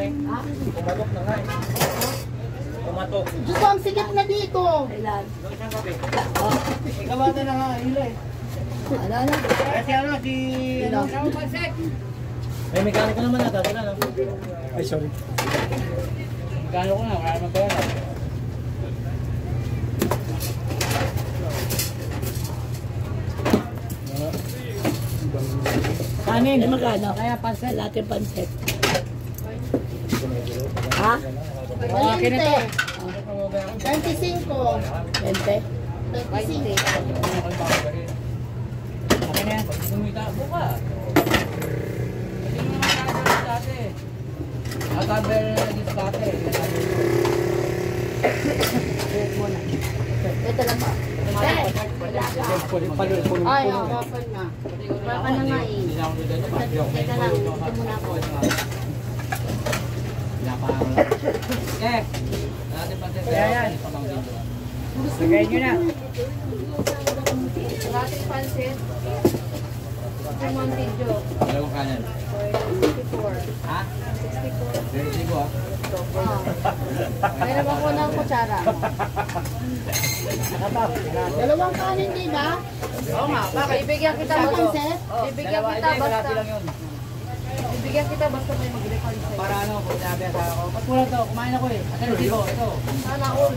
eh. Kumatok na nga eh. Kumatok. Diyos ko, ang sikip na dito. Kailan? Doon siyang gabi. Ikabata na nga, hila eh. Ano? Kasi ano, si... Ano? May mekaniko naman na, dati na lang. Ay, sorry. Mekaniko ko na, wala naman pera. Kanin. Ay, magkano? Kaya pansit, lahat yung pansit. Ha? Akin ito. 25. 20? 25. Akin na yan. Sumita ako ka. Hindi mo naman nakasal dati. Nakasal na dito dati. Ito lang ba? Ay, kapan na. Kapan na nga eh. Teka lang, ito muna ako. Eh, natin pansin. Kaya yan. Lagay nyo na. Lating pansit. Lemon video. Dalawang kanan. 64. Ha? 64. Very sigo ah. Mayroon ako ng kutsara. Dalawang kanin, di ba? Oo nga, bakit? Bibigyan kita Sa basta. pansit? Bibigyan kita basta. lang yun. Bibigyan kita basta may mag-reconsider. Para ano, kung sinabi sa ako, ba't kulang to? Kumain ako eh. At resibo, ito. Sana all.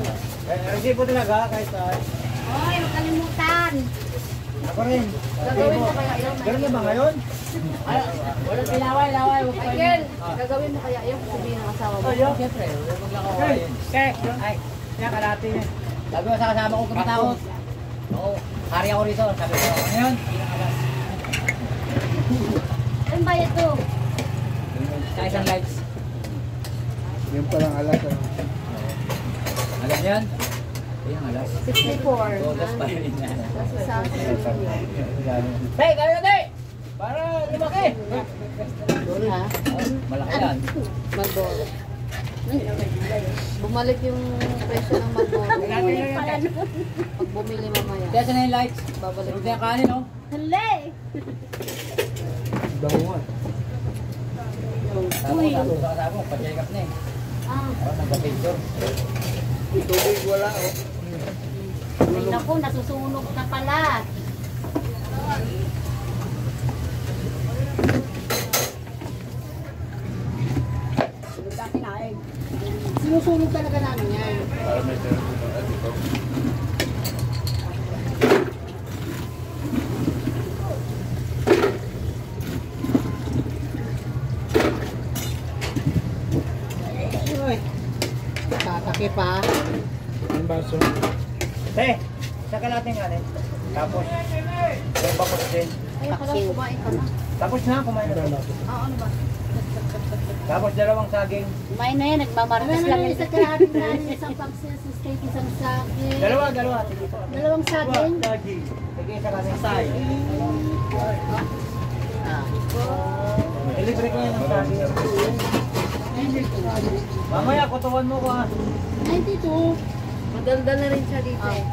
Resibo talaga, kahit saan. Oy, huwag kalimutan. Ako rin. Gagawin mo kaya yun. Ganun na ba ngayon? Walang laway. Michael, gagawin mo kaya yun. Sabihin ng asawa mo. Siyempre, huwag lang ako kain. Ay, kaya kalati niya. Sabi ko sa kasama ko kumatakot. Oo, kari ako rito. Sabi ko, ano yun? Ano ba ito? Sa isang lights. Yung palang alas. Alam niyo yan? Ayun, alas. 64. Todas pa rin yan. Tapos isa. Tay, kayo tay! Para lumaki! Ha? Malaki yan. Magboro. Bumalik yung presyo ng magboro. Pag bumili mamaya. Kaya saan na yung lights? Babalik. Ito yung kanin, no? Hali! Daungan. Tapos sa kasama, pa-check up na eh. Tapos nagpa-picture. Tubig wala oh. Ay, naku, nasusunog na pala. Sinusunog talaga namin yan. Para may dito. Tatake pa. Ang baso. Te, saka natin kanin. Tapos, yung bakot din. Ay, pala kumain ka na. Tapos na, kumain na. Ano ba? Tapos dalawang saging. Kumain na yan, nagmamarkas lang yan. Isa kahapon namin, isang pangsis, steak, isang saging. Dalawa. Dalawang saging. Saging. Sige, isa kanin. Say. Ilibre ko yan ng saging. Mamaya, kutuwan mo ko ha. 92. Madaldal na rin siya dito eh.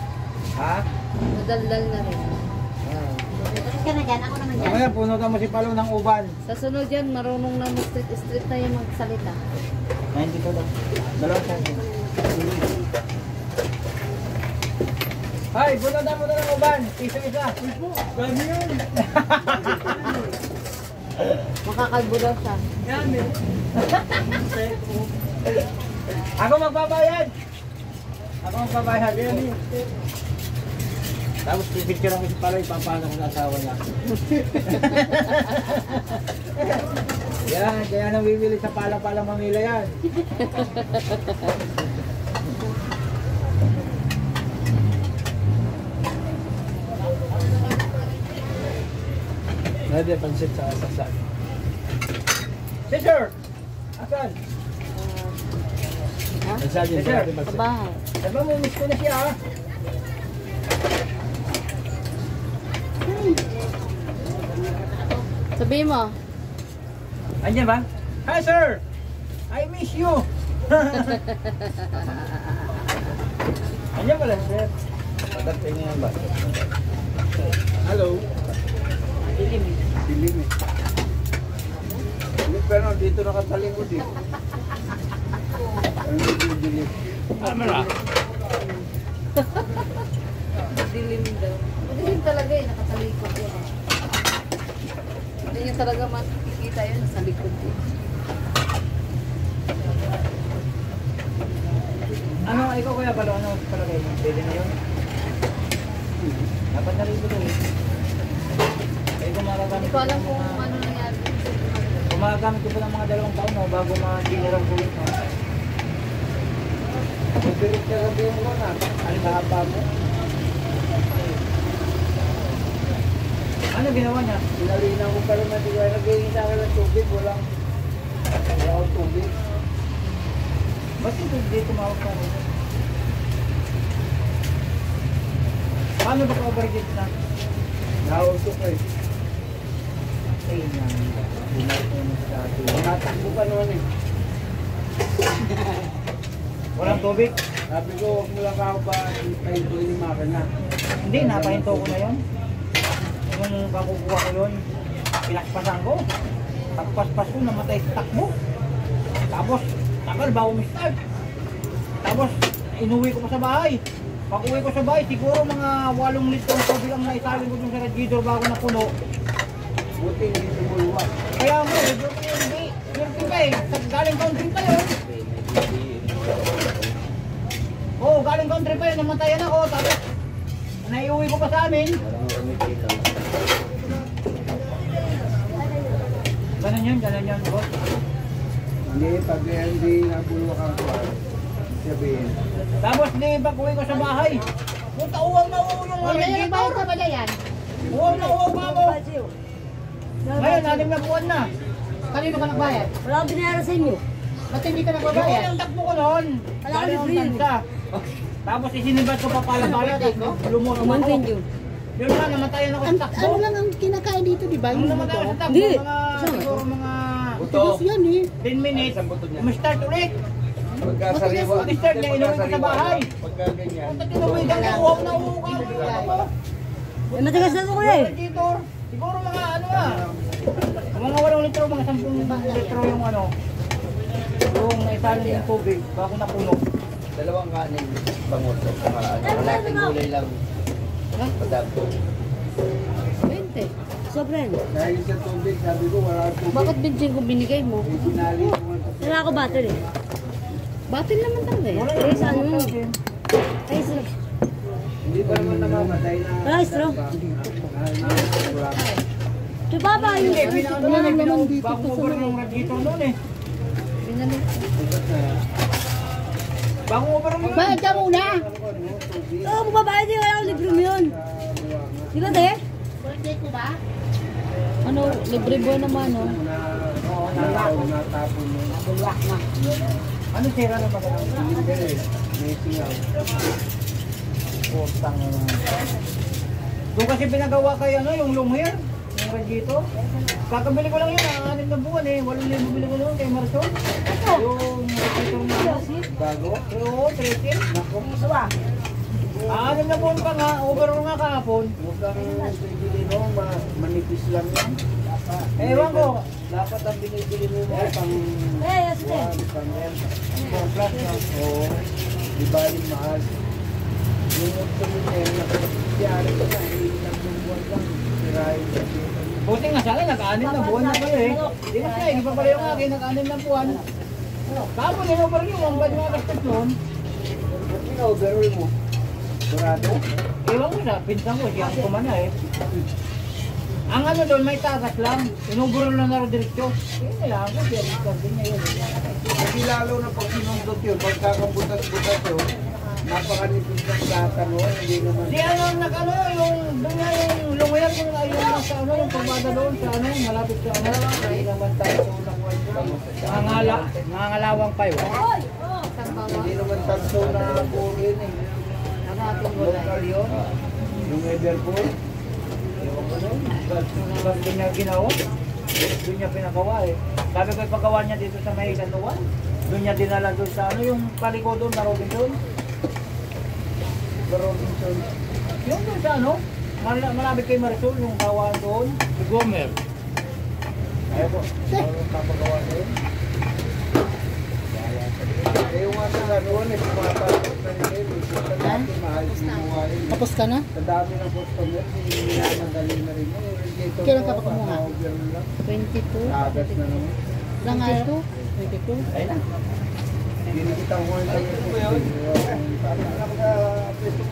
Ha? Madaldal na rin. Bakit ka na dyan? Ako naman dyan. Mamaya, punutan mo si Palo ng uban. Sa sunod yan, marunong na street na yung magsalita. 92 lang. Dalawang saging. Ay, punutan mo na ng uban. Isa-isa. Gagi yun. Makakalbo daw siya. Ako magbabayad. Tapos pipicture ako si Palo, ipapalo ko sa asawa niya. Yan, kaya nang bibili sa pala-pala Manila yan. Pwede pansit sa sasal. Sister! Asan? Massage Yes, sir. pwede pansit. Kabahay. Sabi mo, miss ko na siya ha. Sabihin mo. Andiyan ba? Hi sir! I miss you! Andiyan pala sir. Pagkatay niya ba? Hello. Dilim eh. Dilim eh. Pero dito nakatalikod eh. Ano nagdidilig? Dilim daw. Madilim talaga eh, nakatalikod yun. Hindi niya talaga makikita yun sa likod eh. Ano, ikaw kuya Balo, ano palagay mo? Pwede na yun? Dapat na rin ito eh. Kaya gumagamit Hindi ko alam kung ano nangyari. gumagamit ko pa ng mga 2 taon no, bago ma-general ko ito. Magpirit ka gabi mo na. Ano haba mo? Ano ginawa niya? Pinalinaw ko pa naman. Di ba nagiging sa akin ng tubig? Wala akong tubig. Ba't hindi tumawag ka rin? Paano ba ka-overgate na? Nausok eh. Ay, bumalik ko naman sa atin. Natakbo pa naman eh. Walang tubig? Sabi ko, huwag mo lang ako ba tayo ko inimakan na. Hindi, napahinto ko na yun. Nung kakukuha ko yun, pinakpasan ko. Pagpaspas ko, namatay sa takbo. Tapos, tagal bago may-start. Tapos, inuwi ko pa sa bahay. Pag uwi ko sa bahay, siguro mga 8 litro ng tubig ang naisalin ko dun sa radiator bago napuno. Buti hindi tumuluwa. Kaya mo, hindi. Swerte ka eh. Galing country pa yun. Oo, galing country pa yun. Namatayan ako. Tapos, naiuwi ko pa sa amin. Ganun yun, boss. Hindi, pag hindi nabulwa ka ko, sabihin. Tapos, di ba uwi ko sa bahay? Puta, uwang na uwang yung Bayad ka ba yan? Uwang na uwang pa ako. Ngayon, 6 na buwan na. Kanino ka nagbayad? Wala akong binayaran sa inyo. Ba't hindi ka Yung nagbabayad? unang takbo ko noon. Wala Galing akong ang libre yun. tansa. Tapos isinibad ko pa pala balik. Lumot ako. Kumantin yun. Yun nga, namatayan ako sa takbo. Ano lang ang kinakain dito, di ba? Ang Yung namatay ako buto. sa takbo, Hindi. siguro mga Tigas yan eh. 10 minutes. Mastart ulit. Pagkasariwa. Pag-start niya, inuwi ko sa bahay. Pagka ganyan. Punta tinuwi ka na uwang na uwang ka. Eh, matigas na ito kuya eh. Radiator. Siguro mga ano mga 8 litro, mga 10 litro yung ano. Yung naisalin yung tubig bago napuno. 2 kanin bangot. Malaking gulay lang. Padagpo. 20. Sobren. Dahil sa tubig, sabi ko wala akong tubig. Bakit bensin ko binigay mo? Eh, sinali ko nga. Wala ako battle eh. Batil naman talaga eh. Wala Yes, yung ano? tubig. Ay, sir. Hindi pa naman namamatay na. Wala, straw. Wala. Ito baba yung... Hindi, pinaano na lang dito. Bago over yung radiator noon eh. Bago over yung Bayad ka muna! Oo, magbabayad din. Wala akong libre mo yun. Di ba, te? Birthday ko ba? Ano, libre boy naman, no? Natapon mo. Bulwak na. Ano sira na ba ganun? Hindi eh. May singaw. Putang na naman. Doon kasi pinagawa kay ano, yung long hair, yung radiator. Kakabili ko lang yun, 6 na buwan eh. 8,000 bili ko noon kay Marson. Yung radiator na ano. Bago. Oo, 13. Naku. 6 na buwan pa nga, overall nga kahapon. Mukhang binibili mo, manipis lang yan. Ewan ko. Dapat ang binibili mo pang... Eh, yes, te. Pang Plus na. Oo. Di ba yung mahal? Yung magtuloy na yun, nakapagpiyari ko na, ilang buwan lang. Sirahin na siya. Buti nga sa akin, nag-6 na buwan na pala eh. Di ba siya, iba pala yung akin, nag-6 na buwan. Tapos yung overall yung, ang bad mga gastos nun. Ba't pina-overall mo? Burado? Ewan ko sa, pinsan ko, siya ang kumana eh. Ang ano doon, may tagas lang. Inuburol lang na rin direksyon. Yun na lang ako, siya rin din niya yun. Kasi lalo na pag sinundot yun, pagkakabutas-butas yun, napakanipis ng data no, hindi naman. Di ano, nag-ano, yung doon nga yung lumayar kung ayun sa ano, yung pumada doon sa ano, malapit sa ano. Hindi naman tayo sa unakuan ko. Nangangalawang payo. Hindi naman tanso na puro yun eh. Local yun. Yung Everpool. Ewan ko nun. Doon niya ginawa. Doon niya pinagawa eh. Sabi ko ipagawa niya dito sa may Kanuan. Doon niya dinala doon sa ano, yung paliko doon na Robinson. Sa Robinson. Yung doon sa ano, malapit kay Marisol, yung kawaan doon. Si Gomer. Ayaw ko. Ayaw papagawa na yun. Eh, yung mga noon, pumapasok na rin. Sa dati, mahal sinuwain. Tapos ka na? Sa dami ng customer, hindi na madali na rin. Kailan ka pa kumuha? 22. Nagas na naman. Lang araw. 22? Ayun na. Dinikita ko nga tayo po yun.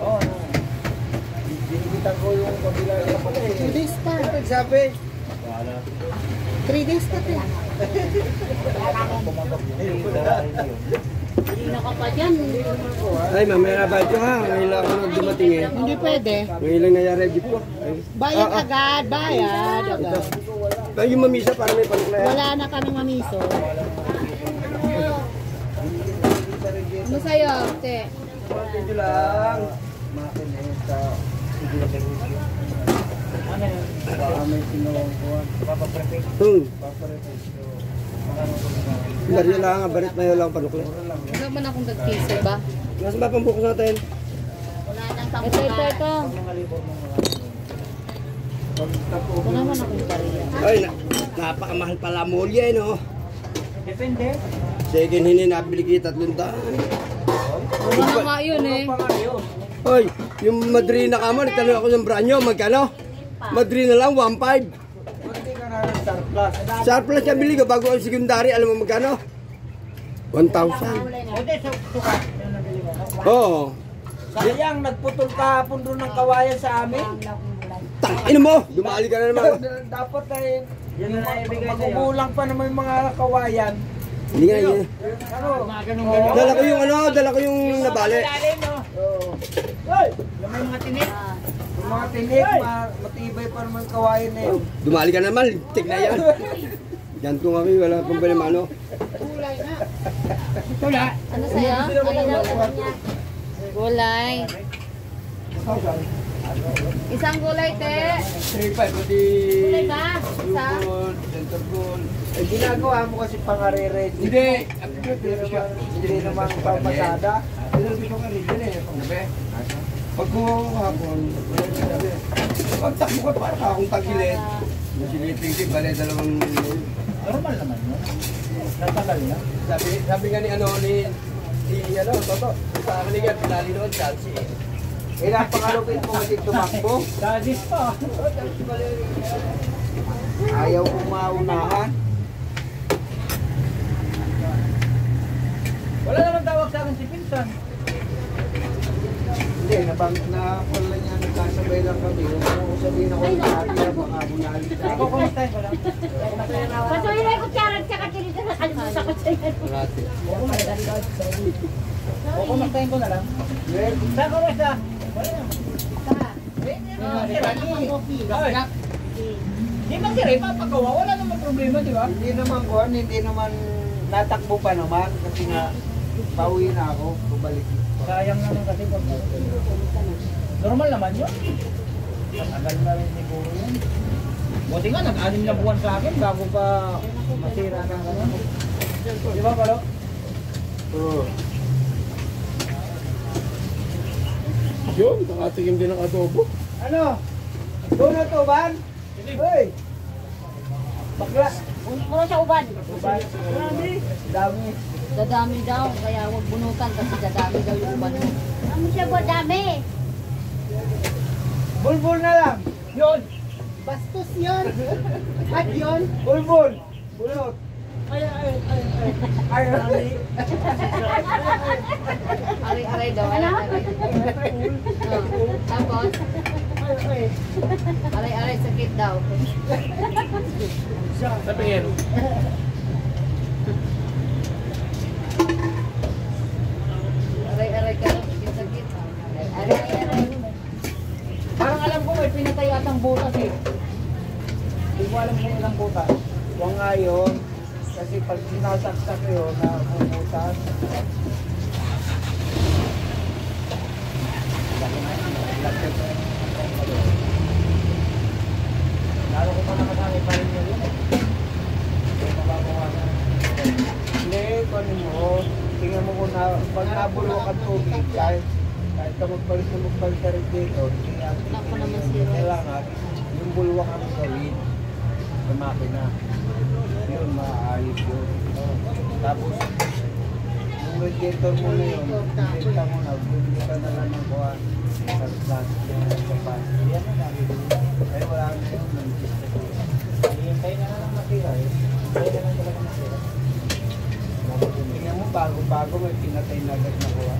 Oo. Dinikita ko yung kabila. 2 days pa. Nagsabi. 3 days pa te. Hindi na ka pa dyan. Ay, mamaya na ba ito ha? Ngayon lang ako nang dumating eh. Hindi pwede. Ngayon lang nangyari jeep ko. Ay. Bayad agad, bayad agad. Ay, yung mamisa para may panuklaya. Wala na kaming mamiso. Ano sa'yo, te? Video lang. Makinita. Ano yun? Baka may sinuwang kuwan. Papaprepare. Paparepos. Barya lang, barit na yun lang panuklaya. Wala man akong nag-piso ba? Nasa ba pang bukas natin? Wala nang pang Ito. Mga libor mo mga. Ito naman akong bariya. Ay, napakamahal pala molya eh no. Depende. Second hindi nabili kita 3 taon. Wala nga yun eh. Ay, yung Madrid na kamo, nagtanong ako ng branyo, magkano? Madrid na lang, 1.5. Hindi ka na ng surplus. Surplus na bili ko bago ang secondary, alam mo magkano? 1,000. O di, sukat. Yung nabili mo. Oo. Sayang, nagputol kahapon doon ng kawayan sa amin. Tangin mo, dumali ka na naman. Dapat ay Yan na naibigay sa'yo. magugulang pa naman yung mga kawayan. Hindi nga yun. Ano? Mga ganun-ganun. Dala ko yung nabali. Lalim, no? Oo. Yung may mga tinik. Yung mga tinik, matibay pa naman kawayan na yun. Dumali ka naman, tig na yan. Yan ko kami, wala pang bali mano. Tula. Ano sa'yo? Ano daw sabi niya? Gulay. Isang gulay, te. 3-5, pati Gulay ba? Isa? gold, center gold. Eh, ginagawa mo kasi pang-re-ready. Hindi naman pampasada. Pag kuha ko hapon, pag takbo ka para akong tagilid. Nasiliting-ting, bali dalawang... Normal naman yun. Natagal na. Sabi nga ni Toto, sa akin ni Gab, pinali noon, Chelsea. Eh, napakalupit mo kasi tumakbo. Dadis pa. Ayaw kong maunahan. Wala naman tawag sa akin si Pinsan. Hindi, na pala niya, nagkasabay lang kami. Huwag mo sabihin ako sa akin, baka bunali ka. Ikaw kumustahin ko lang. Patuloy na yung kutsara at saka kinito na kalimutan ko sa'yo. O kumustahin ko na lang. Saan kumusta? Wala naman. Di ba sila ipapagawa? Wala naman problema, di ba? Hindi naman natakbo pa naman kasi nga pauwi na ako, bumalik. Sayang naman kasi pag normal naman yun. Tagal na rin siguro yun. Buti nga, nag-anim na buwan sa akin bago pa masira ng ano. Di ba, Palo? Oo. Yun, nakatigim din ng adobo. Ano? Doon na to, Ban? Hoy! Bakla! Puro sa uban. Ban? Dami. Dadami daw, kaya huwag bunutan kasi dadami daw yung uban mo. Ano siya ba dami? Bulbul na lang. Yun! Bastos yun. At yun. Bulbul. Bulot. Ay. Aray-aray daw. Aray-aray. Oh. Tapos, aray-aray sakit daw. Sapingin. Aray-aray ka daw, sakit-sakit. Aray-aray. Parang alam ko may pinatay atang butas eh. Hindi ko alam kung ilang butas. Huwag nga yun. Kasi pag sinasaksak yun, nakukutan. Lalo ko pa nakasami pa rin yun. Hindi mababawasan. Hindi, kung mo, tingnan mo kung pag nabulok ang tubig, kahit ka magpalit ka rin dito, Ako naman si Roy. kailangan yung bulwak ang gawin sa makina. yun, maayos yun. Tapos, yung radiator mo na yun, radiator mo na, bumili ka na lang ng kuha. Sa plastic na sapat. Yan na nabibili. Ay wala na yun. Hihintay na lang matira eh. Hihintay na lang talaga matira. Tingnan mo, bago-bago may pinatay na agad na kuha.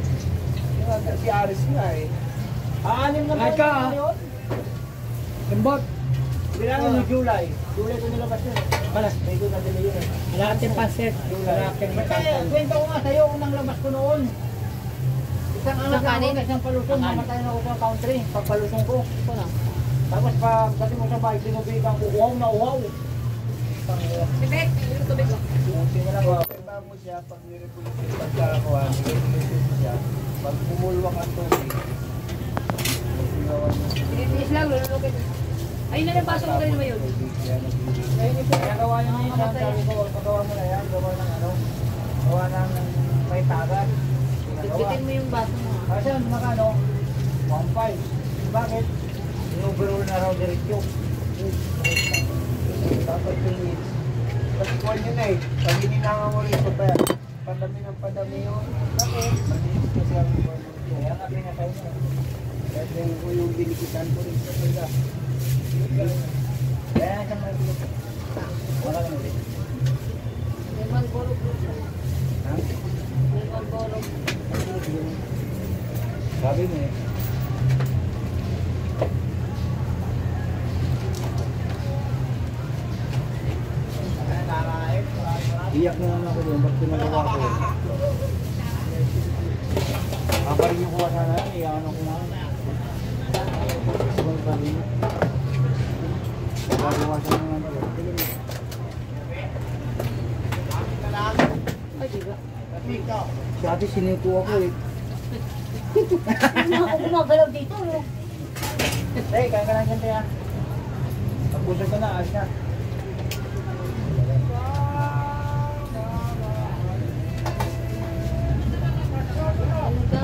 Yung agad si Aris nga eh. Aanim na Ay, ka, ba yun? Limbot. Bilangan ng July. July ko nilabas yun. Balas, may doon na dili yun eh. Lahat yung paset. Lahat yung Kaya, kwento ko nga sa'yo, unang labas ko noon. Isang anak ako, isang palusong, namatay na ako sa country, pagpalusong ko. Ito lang. Tapos pag dating mo sa bahay, sinubigang uhaw na uhaw. Bibek, yung tubig ko. Tingnan ko. Kaya mo siya, pag nirepulitin pagkakuha, nirepulitin siya, pag umulwak ang tubig, Inis lang, lululugin. Ayun na yung baso mo kayo naman yun. Kaya gawa niya ngayon, sabi ko, pagawa mo na yan, gawa ng ano, gawa ng may tagat. Bitbitin mo yung baso mo. Kasi ang magkano, 1.5. Bakit? Overall na raw diretsyo. Dapat tingin. Kasi kuha nyo na eh, pag hininanga mo rin ito pa yan, padami ng padami yun. Bakit? Malinis kasi ang kuha nyo. Kaya nga pinatay mo. Kasi yung binikitan ko rin sa pala. Kaya nga siyang nagulog. Wala ka ulit. May Malboro po siya. Ha? May Malboro. Sabi mo eh. Iyak na naman ako doon, ba't pinagawa ko yun? Kaparin yung kuha sana yan, iyakan ako nga. Ibang karin. Gagawa sana nga naman. Ay, diba? Si ate sinito ako eh. Hindi na ako gumagalaw dito. No? Hey, kaya ka lang dyan tayo. Pagpusog ka na, alis na. Ano ka?